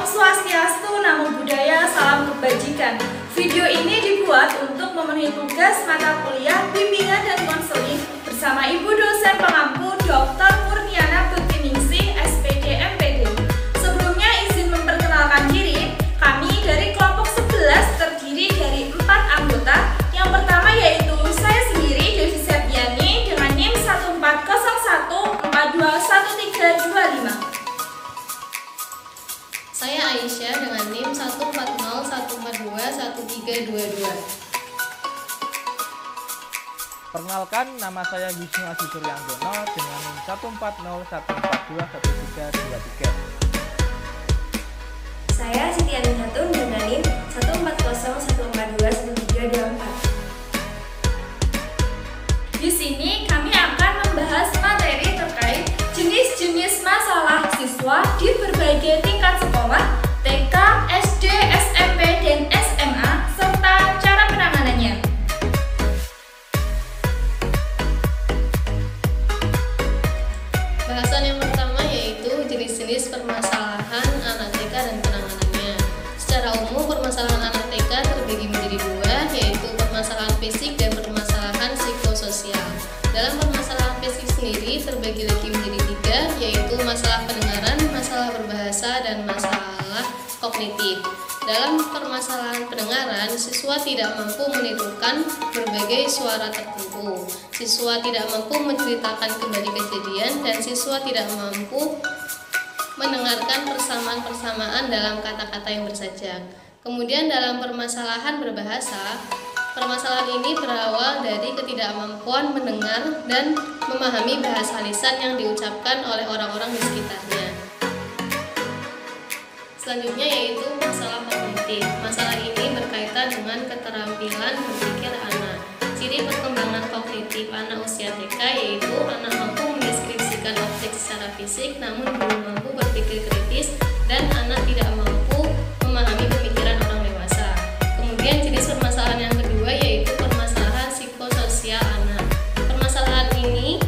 Swastiastu, Namo Buddhaya, salam kebajikan. Video ini dibuat untuk memenuhi tugas mata kuliah bimbingan dan konseling bersama Ibu dosen pengampu Dr. Purniana Buktiningsih, SPD MPD. Sebelumnya izin memperkenalkan diri, kami dari kelompok 11 terdiri dari 4 anggota. Yang pertama yaitu saya sendiri, Devi Septiani, dengan NIM 1401421325. Saya Aisyah dengan NIM 1401421322. Perkenalkan, nama saya Wisnu Adi Suryantono dengan NIM 1401421323. Saya Siti Aninatun dengan NIM 1401421324. Di sini kami akan membahas materi terkait jenis-jenis masalah siswa di berbagai tingkat sekolah, TK, SD, SMP, dan SMA, serta cara penanganannya. Bahasan yang pertama yaitu jenis-jenis permasalahan anak TK dan penanganannya. Secara umum, permasalahan anak TK terbagi menjadi dua, yaitu permasalahan fisik dan permasalahan psikososial. Dalam permasalahan fisik sendiri terbagi lagi menjadi tiga, yaitu masalah pendengaran, masalah berbahasa, dan masalah kognitif. Dalam permasalahan pendengaran, siswa tidak mampu menirukan berbagai suara tertentu, siswa tidak mampu menceritakan kembali kejadian, dan siswa tidak mampu mendengarkan persamaan-persamaan dalam kata-kata yang bersajak. Kemudian dalam permasalahan berbahasa, permasalahan ini berawal dari ketidakmampuan mendengar dan memahami bahasa lisan yang diucapkan oleh orang-orang di sekitarnya. Selanjutnya yaitu masalah kognitif. Masalah ini berkaitan dengan keterampilan berpikir anak. Ciri perkembangan kognitif anak usia TK yaitu anak mampu mendeskripsikan objek secara fisik namun belum mampu berpikir kritis, dan anak tidak mampu memahami pemikiran orang dewasa. Kemudian jenis permasalahan yang kedua yaitu permasalahan psikososial anak. Permasalahan ini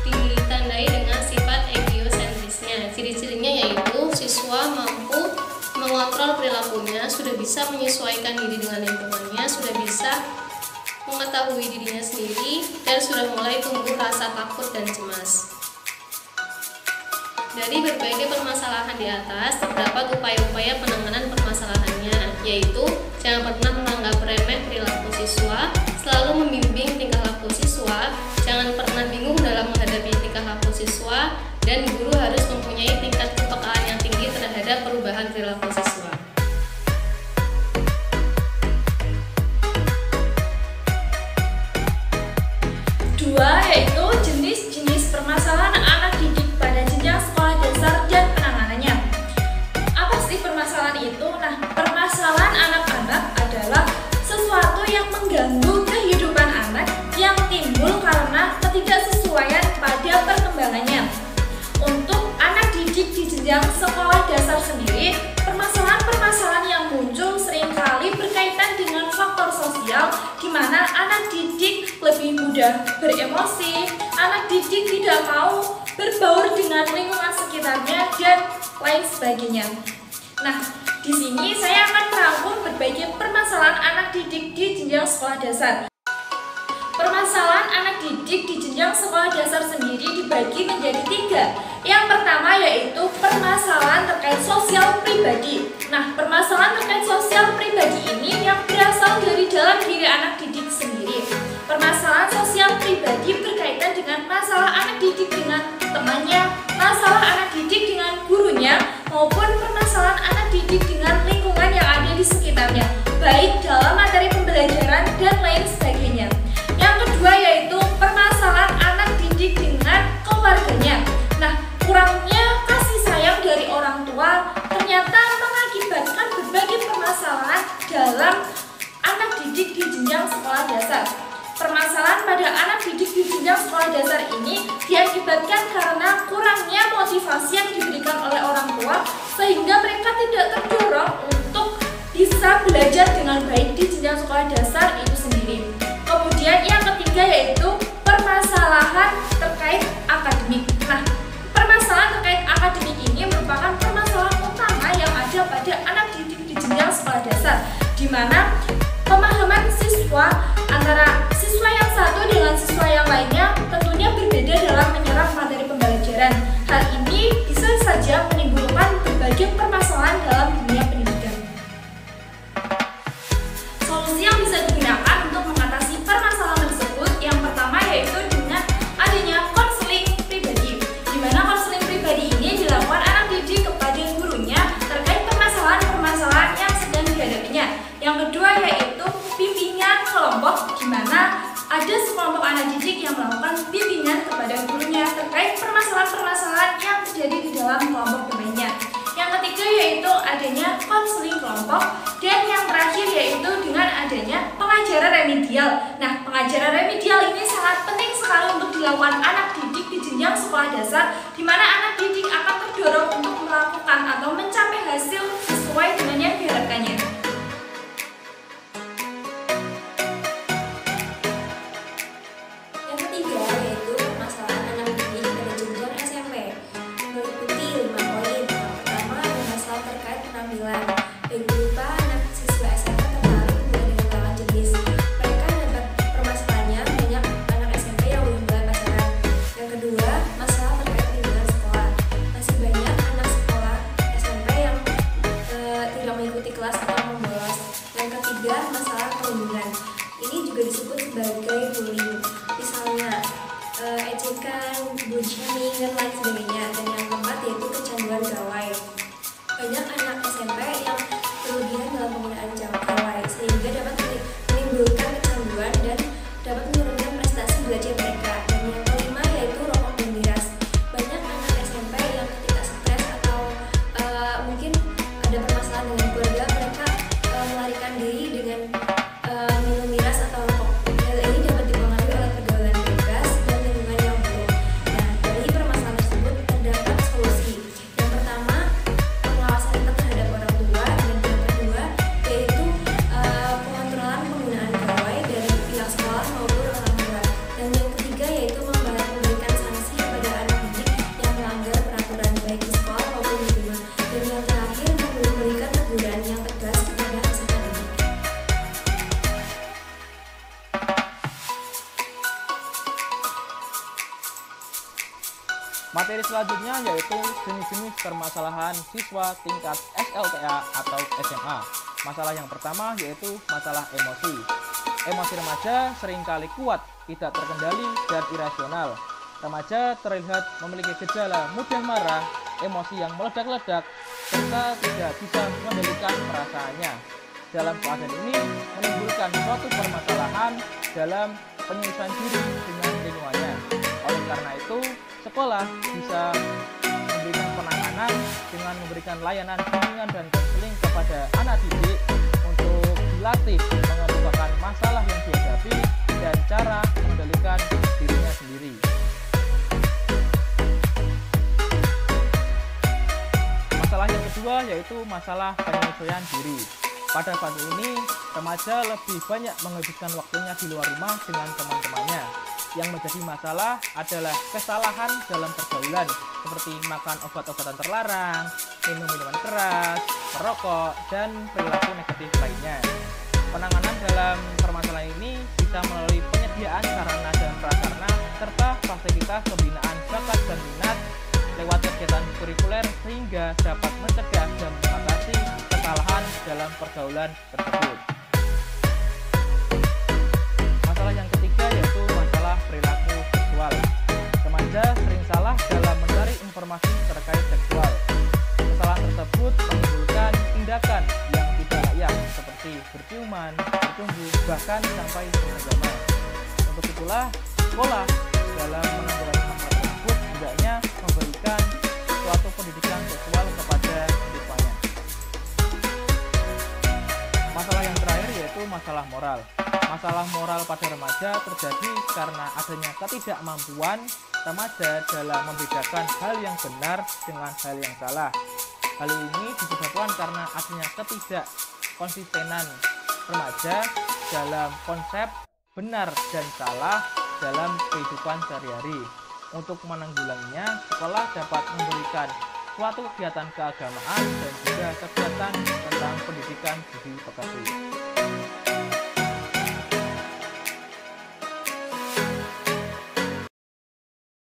ditandai dengan sifat egiosentrisnya. Ciri-cirinya yaitu siswa mampu mengontrol perilakunya, sudah bisa menyesuaikan diri dengan lingkungannya, sudah bisa mengetahui dirinya sendiri, dan sudah mulai tumbuh rasa takut dan cemas. Dari berbagai permasalahan di atas, terdapat upaya-upaya penanganan permasalahannya, yaitu jangan pernah menganggap remeh perilaku siswa, selalu membimbing tingkah laku siswa, jangan pernah bingung dalam menghadapi tingkah laku siswa, dan guru harus mempunyai tingkat kepekaan yang tinggi terhadap perubahan perilaku siswa. Dua yaitu jenis-jenis permasalahan anak didik pada jenjang sekolah dasar dan penanganannya. Apa sih permasalahan itu? Nah, permasalahan anak-anak adalah sesuatu yang mengganggu kehidupan anak yang timbul karena ketidaksesuaian pada perkembangannya. Untuk anak didik di jenjang sekolah dasar sendiri, permasalahan-permasalahan yang muncul seringkali berkaitan dengan faktor sosial, di mana anak didik lebih mudah beremosi, anak didik tidak mau berbaur dengan lingkungan sekitarnya, dan lain sebagainya. Nah, di sini saya akan merangkum berbagai permasalahan anak didik di jenjang sekolah dasar. Permasalahan anak didik di jenjang sekolah dasar sendiri dibagi menjadi tiga. Yang pertama yaitu permasalahan terkait sosial pribadi. Nah, permasalahan terkait sosial pribadi ini yang berasal dari dalam diri anak didik sendiri. Permasalahan sosial pribadi berkaitan dengan masalah anak didik dengan temannya, masalah anak didik dengan gurunya, maupun permasalahan anak didik dengan lingkungan yang ada di sekitarnya, baik dalam materi pembelajaran dan lain sebagainya. Yang kedua yaitu permasalahan anak didik dengan keluarganya. Nah, kurangnya kasih sayang dari orang tua ternyata mengakibatkan berbagai permasalahan dalam anak didik di jenjang sekolah dasar. Permasalahan pada anak didik di jenjang sekolah dasar ini diakibatkan karena kurangnya motivasi yang diberikan oleh orang tua, sehingga mereka tidak terdorong untuk bisa belajar dengan baik di jenjang sekolah dasar itu sendiri. Kemudian yang ketiga yaitu permasalahan terkait akademik. Nah, permasalahan terkait akademik ini merupakan permasalahan utama yang ada pada sekolah dasar, di mana pemahaman siswa antara siswa yang satu dengan siswa yang lainnya tentunya berbeda dalam menyerap materi pembelajaran. Hal ini bisa saja menimbulkan berbagai permasalahan dalam dunia pendidikan. Solusi yang bisa digunakan untuk mengatasi permasalahan tersebut yang pertama yaitu dengan adanya konseling pribadi, di mana konseling pribadi ini dilakukan anak didik kepada gurunya terkait permasalahan-permasalahan yang sedang dihadapinya. Yang kedua yaitu bimbingan kelompok, di mana ada sekelompok anak didik yang melakukan bimbingan kepada gurunya terkait permasalahan-permasalahan yang terjadi di dalam kelompok bermainnya. Yang ketiga yaitu adanya konseling kelompok, dan yang terakhir yaitu dengan adanya pengajaran remedial. Nah, pengajaran remedial ini sangat penting sekali untuk dilakukan anak didik di jenjang sekolah dasar, di mana anak didik akan terdorong untuk melakukan atau mencapai hasil sesuai dengan yang diharapkannya. Yang ketiga yaitu permasalahan anak didik pada jenjang SMP. Meliputi 5 poin. Yang pertama ada masalah terkait penampilan. Baik berupa anak siswa SMP tertarik mulai dengan lawan jenis. Mereka dapat permasalahannya banyak anak SMP yang belum mulai pacaran. Yang kedua, masalah terkait lingkungan sekolah. Masih banyak anak sekolah SMP yang tidak mengikuti kelas atau membolos. Yang ketiga, masalah perundungan. Ini juga disebut sebagai bullying. Misalnya ejekan, bullying, dan lain sebagainya. Dan yang keempat yaitu kecanduan gawai. Banyak anak SMP yang berlebihan dalam penggunaan gawai sehingga dapat menimbulkan kecanduan dan dapat menurunkan prestasi belajar mereka. Dan yang kelima yaitu rokok dan miras. Banyak anak SMP yang ketika stres atau mungkin ada permasalahan dengan keluarga, mereka melarikan diri dengan minum miras atau rokok. Hal ini dapat dipengaruhi oleh pergaulan bebas dan lingkungan yang buruk. Nah, dari permasalahan tersebut terdapat solusi. Yang pertama, pengawasan ketat terhadap orang tua, dan yang kedua yaitu pengontrolan penggunaan gawai dari pihak sekolah maupun orang tua. Dan yang ketiga yaitu memberikan sanksi kepada anak didik yang melanggar peraturan baik di sekolah maupun di rumah. Dan yang terakhir memberikan teguran yang tegas kepada peserta didik. Materi selanjutnya yaitu jenis-jenis permasalahan siswa tingkat SLTA atau SMA. Masalah yang pertama yaitu masalah emosi. Emosi remaja seringkali kuat, tidak terkendali, dan irasional. Remaja terlihat memiliki gejala mudah marah, emosi yang meledak-ledak, serta tidak bisa mengendalikan perasaannya. Dalam keadaan ini menimbulkan suatu permasalahan dalam penyelesaian diri dengan lingkungannya. Oleh karena itu, sekolah bisa memberikan penanganan dengan memberikan layanan bimbingan dan konseling kepada anak didik untuk dilatih mengemukakan masalah yang dihadapi dan cara mengendalikan dirinya sendiri. Masalah yang kedua yaitu masalah penyesuaian diri. Pada fase ini, remaja lebih banyak menghabiskan waktunya di luar rumah dengan teman-temannya. Yang menjadi masalah adalah kesalahan dalam pergaulan, seperti makan obat-obatan terlarang, minum minuman keras, merokok, dan perilaku negatif lainnya. Penanganan dalam permasalahan ini bisa melalui penyediaan sarana dan prasarana serta fasilitas pembinaan bakat dan minat lewat kegiatan kurikuler sehingga dapat mencegah dan mengatasi kesalahan dalam pergaulan tersebut. Masalah yang ketiga yaitu masalah perilaku seksual. Remaja sering salah dalam mencari informasi terkait seksual. Kesalahan tersebut menimbulkan tindakan yang tidak layak seperti berciuman, bertumbuh, bahkan sampai beragama. Untuk itulah sekolah dalam menanggulangi masalah tersebut hendaknya memberikan suatu pendidikan seksual kepada siswanya. Masalah yang terakhir yaitu masalah moral. Masalah moral pada remaja terjadi karena adanya ketidakmampuan remaja dalam membedakan hal yang benar dengan hal yang salah. Hal ini disebabkan karena adanya ketidakkonsistenan remaja dalam konsep benar dan salah dalam kehidupan sehari-hari. Untuk menanggulanginya, sekolah dapat memberikan suatu kegiatan keagamaan dan juga kegiatan tentang tentang pendidikan gizi pekerti.